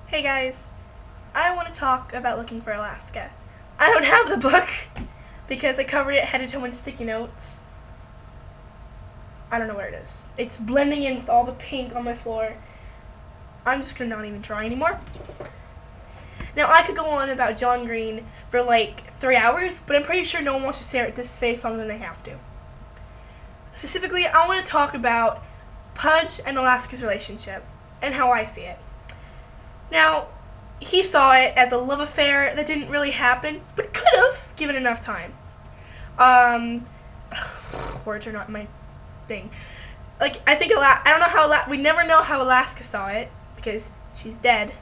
Hey guys, I want to talk about Looking for Alaska. I don't have the book because I covered it head to toe in sticky notes. I don't know where it is. It's blending in with all the pink on my floor. I'm just gonna not even try anymore. Now I could go on about John Green for like 3 hours, but I'm pretty sure no one wants to stare at this face longer than they have to. Specifically, I want to talk about Pudge and Alaska's relationship and how I see it. Now, he saw it as a love affair that didn't really happen, but could have, given enough time. Words are not my thing. Like, I think I don't know how, we never know how Alaska saw it, because she's dead.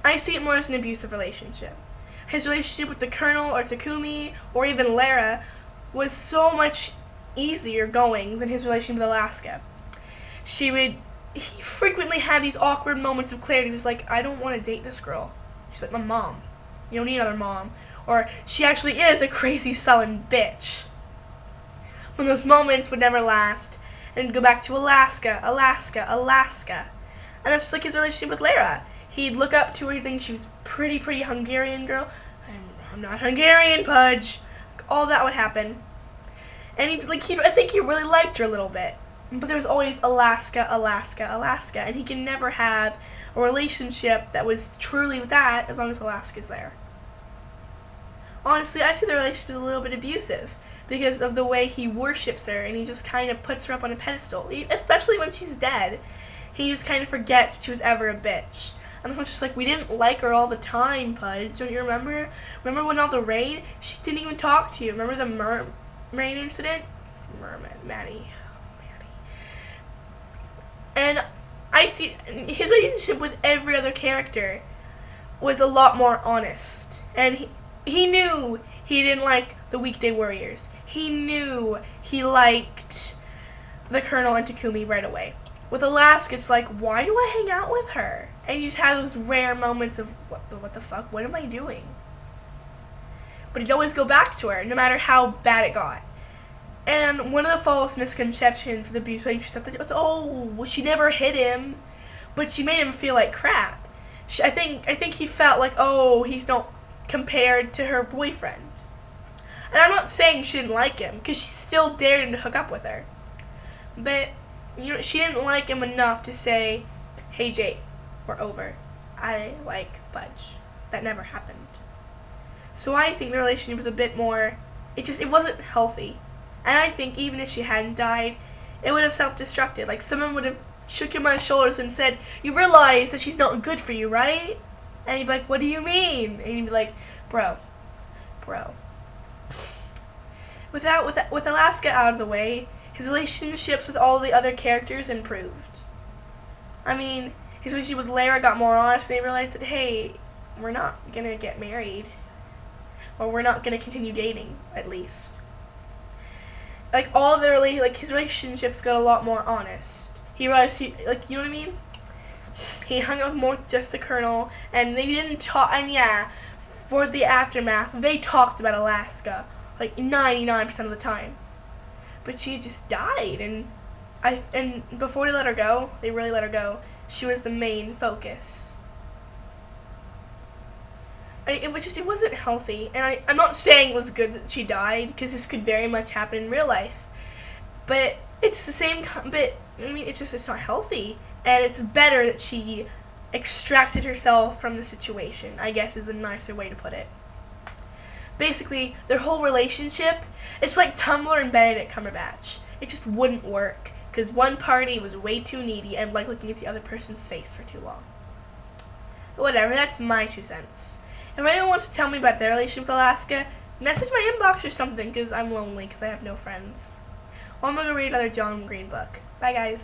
I see it more as an abusive relationship. His relationship with the Colonel or Takumi, or even Lara, was so much easier going than his relationship with Alaska. He frequently had these awkward moments of clarity. He was like, I don't want to date this girl. She's like my mom. You don't need another mom. Or, she actually is a crazy sullen bitch. When those moments would never last, and go back to Alaska. And that's just like his relationship with Lara. He'd look up to her, he'd think she was a pretty Hungarian girl. I'm not Hungarian, Pudge. All that would happen. And I think he really liked her a little bit. But there was always Alaska, and he can never have a relationship that was truly that as long as Alaska's there. Honestly, I see the relationship as a little bit abusive because of the way he worships her, and he just kind of puts her up on a pedestal, especially when she's dead. He just kind of forgets she was ever a bitch. And the one's just like, we didn't like her all the time, Pudge. Don't you remember? Remember when all the rain? She didn't even talk to you. Remember the mermaid incident? Maddie. And I see his relationship with every other character was a lot more honest. And he knew he didn't like the weekday warriors. He knew he liked the Colonel and Takumi right away. With Alaska, it's like, why do I hang out with her? And you have those rare moments of, what the fuck, what am I doing? But he'd always go back to her, no matter how bad it got. And one of the false misconceptions with abuse relationships was, oh, she never hit him, but she made him feel like crap. I think he felt like, oh, he's not compared to her boyfriend. And I'm not saying she didn't like him, because she still dared him to hook up with her. But, she didn't like him enough to say, hey, Jake, we're over. I like Pudge. That never happened. So I think the relationship was a bit more, it wasn't healthy. And I think even if she hadn't died, it would have self-destructed. Like, someone would have shook him on the shoulders and said, you realize that she's not good for you, right? And he'd be like, what do you mean? And he'd be like, bro. With Alaska out of the way, his relationships with all the other characters improved. I mean, his relationship with Lara got more honest, and they realized that, hey, we're not going to get married. Or we're not going to continue dating, at least. Like, his relationships got a lot more honest. He realized you know what I mean? He hung out more with just the Colonel, and they didn't talk, and yeah, for the aftermath, they talked about Alaska, like, 99% of the time. But she just died, and before they really let her go, she was the main focus. It wasn't healthy, and I'm not saying it was good that she died, because this could very much happen in real life. But it's the same, it's not healthy, and it's better that she extracted herself from the situation, I guess is a nicer way to put it. Basically, their whole relationship, it's like Tumblr and Benedict Cumberbatch. It just wouldn't work, because one party was way too needy and liked looking at the other person's face for too long. But whatever, that's my 2 cents. If anyone wants to tell me about their relationship with Alaska, message my inbox or something, because I'm lonely, because I have no friends. Or I'm going to read another John Green book. Bye, guys.